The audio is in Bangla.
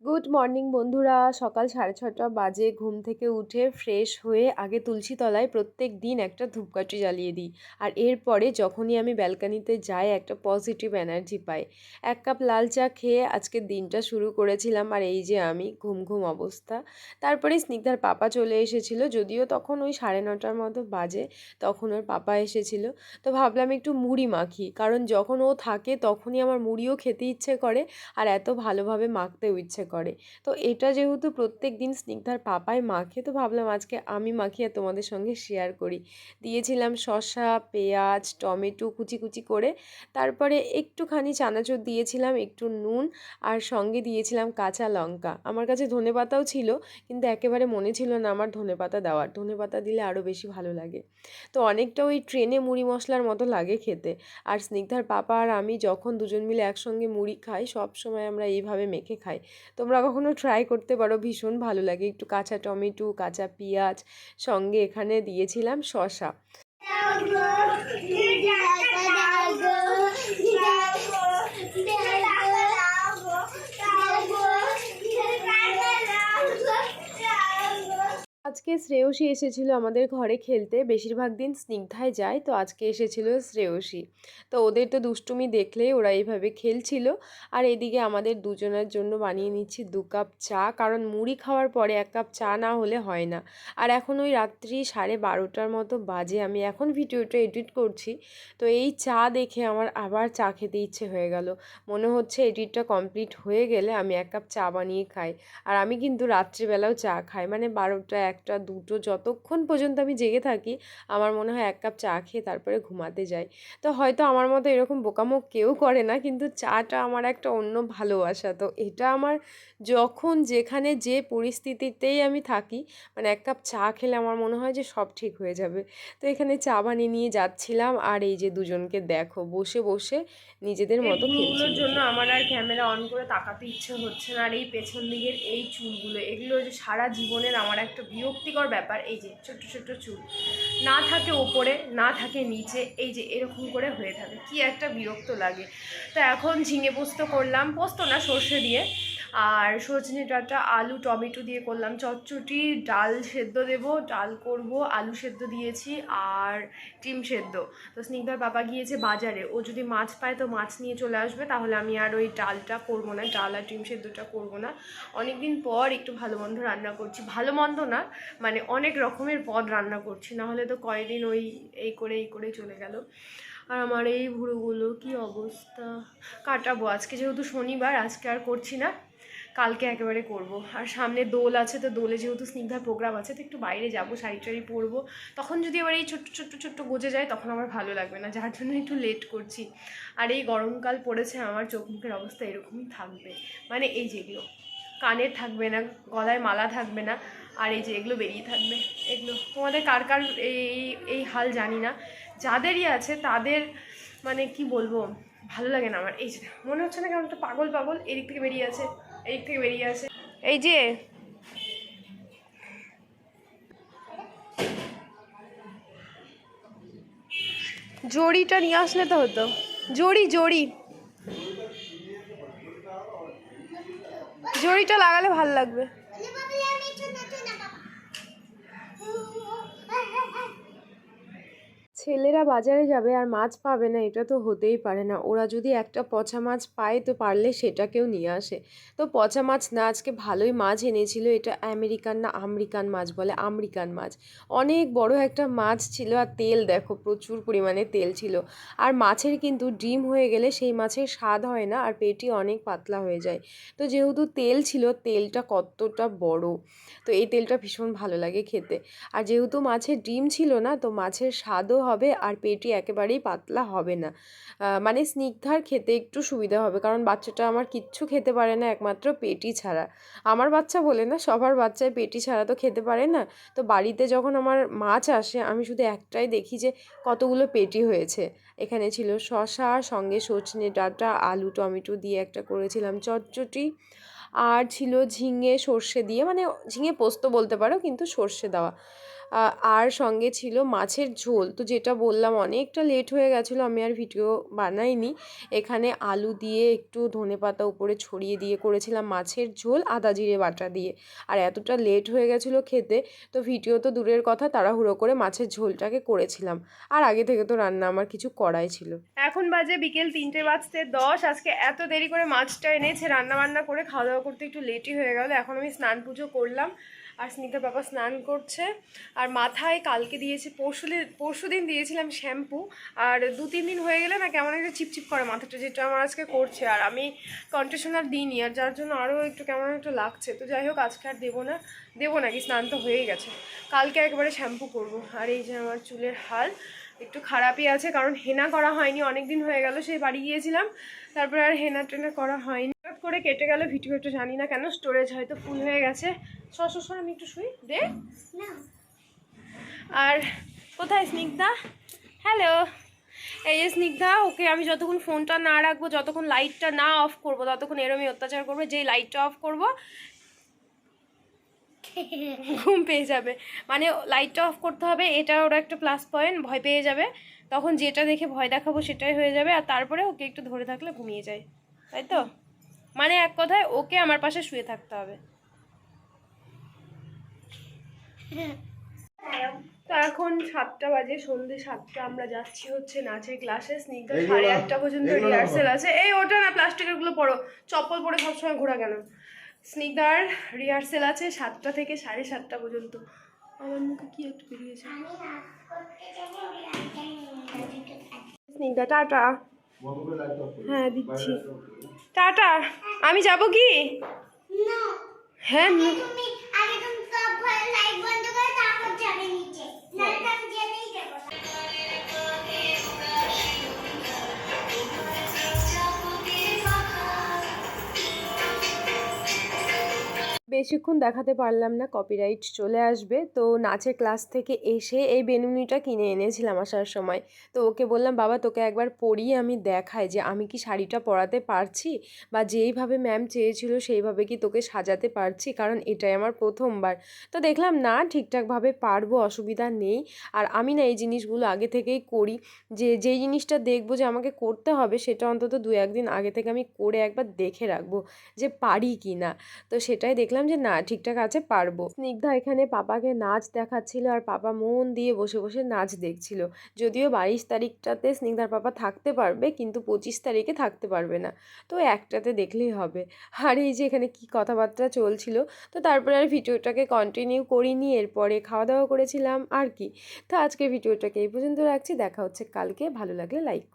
গুড মর্নিং বন্ধুরা। সকাল 6:30 বাজে। ঘুম থেকে উঠে ফ্রেশ হয়ে আগে তুলসী তলায় প্রত্যেক দিন একটা ধূপকাঠি জ্বালিয়ে দিই। আর এরপরে যখনই আমি ব্যালকানিতে যাই একটা পজিটিভ এনার্জি পাই। 1 কাপ লাল চা খেয়ে আজকের দিনটা শুরু করেছিলাম। আর এই যে আমি ঘুম ঘুম অবস্থা। তারপরে স্নিগ্ধার পাপা চলে এসেছিল, যদিও তখন ওই 9:30 মতো বাজে। তখন ওর পাপা এসেছিল। তো ভাবলাম একটু মুড়ি মাখি, কারণ যখন ও থাকে তখনই আমার মুড়িও খেতে ইচ্ছে করে আর এত ভালোভাবে মাখতেও ইচ্ছে করে। তো এটা যেহেতু প্রত্যেক দিন স্নিগ্ধার পাপাই মাখে, তো ভাবলাম আজকে আমি মাখিয়ে তোমাদের সঙ্গে শেয়ার করি। দিয়েছিলাম শসা, পেঁয়াজ, টমেটো কুচি কুচি করে। তারপরে একটুখানি চানাচুর দিয়েছিলাম, একটু নুন, আর সঙ্গে দিয়েছিলাম কাঁচা লঙ্কা। আমার কাছে ধনেপাতাও ছিল, কিন্তু একেবারে মনে ছিল না আমার ধনেপাতা দেওয়ার। ধনেপাতা দিলে আরও বেশি ভালো লাগে। তো অনেকটা ওই ট্রেনে মুড়ি মশলার মতো লাগে খেতে। আর স্নিগ্ধার পাপা আর আমি যখন দুজন মিলে একসঙ্গে মুড়ি খাই, সব সময় আমরা এইভাবে মেখে খাই। তোমরা কখনো ট্রাই করতে পারো, ভীষণ ভালো লাগে। একটু কাঁচা টমেটো, কাঁচা পেঁয়াজ, সঙ্গে এখানে দিয়েছিলাম শসা। আজকে শ্রেয়সী এসেছিল আমাদের ঘরে খেলতে। বেশিরভাগ দিন স্নিগ্ধায় যায়, তো আজকে এসেছিল শ্রেয়সী। তো ওদের তো দুষ্টুমি দেখলেই ওরা এইভাবে খেলছিল। আর এদিকে আমাদের দুজনের জন্য বানিয়ে নিচ্ছি 2 কাপ চা, কারণ মুড়ি খাওয়ার পরে 1 কাপ চা না হলে হয় না। আর এখন ওই রাত্রি 12:30 মতো বাজে, আমি এখন ভিডিওটা এডিট করছি। তো এই চা দেখে আমার আবার চা খেতে ইচ্ছে হয়ে গেল। মনে হচ্ছে এডিটটা কমপ্লিট হয়ে গেলে আমি 1 কাপ চা বানিয়ে খাই। আর আমি কিন্তু রাত্রিবেলাও চা খাই, মানে 12টা 1টা 2টো যতক্ষণ পর্যন্ত আমি জেগে থাকি আমার মনে হয় 1 কাপ চা খেয়ে তারপরে ঘুমাতে যাই। তো হয়তো আমার মতো এরকম বোকামো কেউ করে না, কিন্তু চাটা আমার একটা অন্য ভালোবাসা। তো এটা আমার যখন যেখানে যে পরিস্থিতিতেই আমি থাকি, মানে 1 কাপ চা খেলে আমার মনে হয় যে সব ঠিক হয়ে যাবে। তো এখানে চা বানিয়ে নিয়ে যাচ্ছিলাম, আর এই যে দুজনকে দেখো বসে বসে নিজেদের মতো খেলছিল। জন্য আমার আর ক্যামেরা অন করে তাকাতে ইচ্ছে হচ্ছে না। আর এই পেছন দিকের এই চুলগুলো, এগুলো যে সারা জীবনের আমার একটা বিরক্তিকর ব্যাপার। এই যে ছোট্ট ছোট্ট চুল, না থাকে ওপরে না থাকে নিচে, এই যে এরকম করে হয়ে থাকে, কি একটা বিরক্ত লাগে। তো এখন ঝিঙে পোস্ত করলাম, পোস্ত না সর্ষে দিয়ে, আর সজনে ডাঁটা আলু টমেটো দিয়ে করলাম চটচটি। ডাল সেদ্ধ দেবো, ডাল করব, আলু সেদ্ধ দিয়েছি আর ডিম সেদ্ধ। তো স্নিগ্ধার বাবা গিয়েছে বাজারে, ও যদি মাছ পায় তো মাছ নিয়ে চলে আসবে, তাহলে আমি আর ওই ডালটা করবো না, ডাল আর ডিম সেদ্ধটা করবো না। অনেকদিন পর একটু ভালো মন্দ রান্না করছি, ভালো মন্দ না মানে অনেক রকমের পদ রান্না করছি, নাহলে তো কয়েকদিন ওই এই করে চলে গেল। আর আমার এই ভুঁড়োগুলো কি অবস্থা। কাটাবো আজকে, যেহেতু শনিবার আজকে আর করছি না, কালকে একেবারে করব। আর সামনে দোল আছে, তো দোলে যেহেতু স্নিগ্ধার প্রোগ্রাম আছে, তো একটু বাইরে যাব, শাড়ি টাড়ি পরবো। তখন যদি আবার এই ছোট্ট ছোট্ট ছোট্ট গোজে যায় তখন আমার ভালো লাগবে না, যার জন্য একটু লেট করছি। আর এই গরমকাল পড়েছে, আমার চোখ মুখের অবস্থা এরকমই থাকবে। মানে এই যেগুলো কানের থাকবে না, গলায় মালা থাকবে না, আর এই যে এগুলো বেরিয়ে থাকবে। এগুলো তোমাদের কার কার এই এই হাল জানি না, যাদেরই আছে তাদের মানে কি বলবো, ভালো লাগে না আমার। এই যে মনে হচ্ছে না কেমন একটা পাগল পাগল, এদিক থেকে বেরিয়ে আছে, এদিক থেকে বেরিয়ে আছে। এই যে জড়িটা নিয়ে আসলে তো হতো, জড়ি জড়ি জড়িটা লাগালে ভালো লাগবে। ছেলেরা বাজারে যাবে আর মাছ পাবে না, এটা তো হতেই পারে না। ওরা যদি একটা পচা মাছ পায় তো পারলে সেটাকেও নিয়ে আসে। তো পচা মাছ না, আজকে ভালোই মাছ এনেছিল। এটা আমেরিকান না আমেরিকান মাছ বলে, আমেরিকান মাছ। অনেক বড় একটা মাছ ছিল, আর তেল দেখো প্রচুর পরিমাণে তেল ছিল। আর মাছের কিন্তু ডিম হয়ে গেলে সেই মাছের স্বাদ হয় না, আর পেটি অনেক পাতলা হয়ে যায়। তো যেহেতু তেল ছিল, তেলটা কতটা বড়, তো এই তেলটা ভীষণ ভালো লাগে খেতে। আর যেহেতু মাছের ডিম ছিল না, তো মাছের স্বাদও হবে আর পেটি একেবারেই পাতলা হবে না। মানে স্নিগ্ধার খেতে একটু সুবিধা হবে, কারণ বাচ্চাটা আমার কিচ্ছু খেতে পারে না একমাত্র পেটি ছাড়া। আমার বাচ্চা বলে না, সবার বাচ্চাই পেটি ছাড়া তো খেতে পারে না। তো বাড়িতে যখন আমার মাছ আসে আমি শুধু একটাই দেখি যে কতগুলো পেটি হয়েছে। এখানে ছিল শসা, সঙ্গে সজনে ডাঁটা আলু টমেটো দিয়ে একটা করেছিলাম চটচটি, আর ছিল ঝিঙে সর্ষে দিয়ে, মানে ঝিঙে পোস্ত বলতে পারো কিন্তু সর্ষে দেওয়া। আর সঙ্গে ছিল মাছের ঝোল। তো যেটা বললাম অনেকটা লেট হয়ে গেছিলো, আমি আর ভিডিও বানাইনি। এখানে আলু দিয়ে একটু ধনেপাতা উপরে ছড়িয়ে দিয়ে করেছিলাম মাছের ঝোল আদা জিরে বাটা দিয়ে। আর এতটা লেট হয়ে গেছিলো খেতে, তো ভিডিও তো দূরের কথা, তাড়াহুড়ো করে মাছের ঝোলটাকে করেছিলাম। আর আগে থেকে তো রান্না আমার কিছু করাই ছিল। এখন বাজে বিকেল 3:10। আজকে এত দেরি করে মাছটা এনেছে, রান্না বান্না করে খাওয়া দাওয়া করতে একটু লেটই হয়ে গেল। এখন আমি স্নান পুজো করলাম, আর স্নিগ্ধার বাবা স্নান করছে। আর মাথায় কালকে দিয়েছে, পরশুদিন দিয়েছিলাম শ্যাম্পু, আর 2-3 দিন হয়ে গেলে না কেমন একটা চিপচিপ করে মাথাটা, যেটা আমার আজকে করছে। আর আমি কন্ডিশনার দিইনি, আর যার জন্য আরও একটু কেমন একটা লাগছে। তো যাই হোক, আজকে আর দেবো নাকি, স্নান তো হয়েই গেছে, কালকে একবারে শ্যাম্পু করব। আর এই যে আমার চুলের হাল একটু খারাপই আছে, কারণ হেনা করা হয়নি, অনেক দিন হয়ে গেল, সেই বাড়ি গিয়েছিলাম, তারপরে আর হেনা টেনা করা হয়নি। হঠাৎ করে কেটে গেল ভিডিওটা, জানি না কেন, স্টোরেজ হয়তো ফুল হয়ে গেছে। সর আমি একটু শুই দে। আর কোথায় স্নিগ্ধা? হ্যালো, এই যে স্নিগ্ধা, ওকে আমি যতক্ষণ ফোনটা না রাখবো, যতক্ষণ লাইটটা না অফ করবো, ততক্ষণ এরমই অত্যাচার করবে। যেই লাইটটা অফ করবো ঘুম পেয়ে যাবে। মানে লাইটটা অফ করতে হবে, এটা ওরা একটা প্লাস পয়েন্ট, ভয় পেয়ে যাবে। তখন যেটা দেখে ভয় দেখাবো সেটাই হয়ে যাবে, আর তারপরে ওকে একটু ধরে থাকলে ঘুমিয়ে যায়, তাই তো? মানে এক কথায় ওকে আমার পাশে শুয়ে থাকতে হবে। তো এখন 7টা বাজে, সন্ধ্যে 7টা। আমরা যাচ্ছি হচ্ছে নাচের ক্লাসে। স্নিগ্ধা 8:30 পর্যন্ত রিহার্সেল আছে। এই ওটা না, প্লাস্টিকের গুলো পরো, চপ্পল পরে সবসময় ঘোরা কেন? স্নিগ্ধার রিহার্সেল আছে 7টা থেকে 7:30 পর্যন্ত। আমার মুখে কি একটু বেরিয়েছে। স্নিগ্ধা টাটা। হ্যাঁ দিচ্ছি, টাটা। আমি যাব কি? হ্যাঁ বেশিক্ষণ দেখাতে পারলাম না, কপিরাইট চলে আসবে। তো নাচের ক্লাস থেকে এসে এই বেনুনিটা কিনে এনেছিলাম আসার সময়। তো ওকে বললাম, বাবা তোকে একবার পরিয়ে আমি দেখাই যে আমি কি শাড়িটা পরাতে পারছি, বা যেইভাবে ম্যাম চেয়েছিল সেইভাবে কি তোকে সাজাতে পারছি, কারণ এটাই আমার প্রথমবার। তো দেখলাম না, ঠিকঠাকভাবে পারবো, অসুবিধা নেই। আর আমি না এই জিনিসগুলো আগে থেকেই করি, যে যেই জিনিসটা দেখবো যে আমাকে করতে হবে, সেটা অন্তত 2-1 দিন আগে থেকে আমি করে একবার দেখে রাখবো যে পারি কি না। তো সেটাই দেখলাম যে না, ঠিকঠাক আছে, পারবো। স্নিগ্ধা এখানে পাপাকে নাচ দেখাচ্ছিল, আর পাপা মন দিয়ে বসে বসে নাচ দেখছিল। যদিও 22 তারিখটাতে স্নিগ্ধার পাপা থাকতে পারবে, কিন্তু 25 তারিখে থাকতে পারবে না। তো একটাতে দেখলেই হবে। আর এই যে এখানে কি কথাবার্তা চলছিল, তো তারপরে আর ভিডিওটাকে কন্টিনিউ করিনি। এরপরে খাওয়া দাওয়া করেছিলাম আর কি। তো আজকের ভিডিওটাকে এই পর্যন্ত রাখছি, দেখা হচ্ছে কালকে। ভালো লাগলে লাইক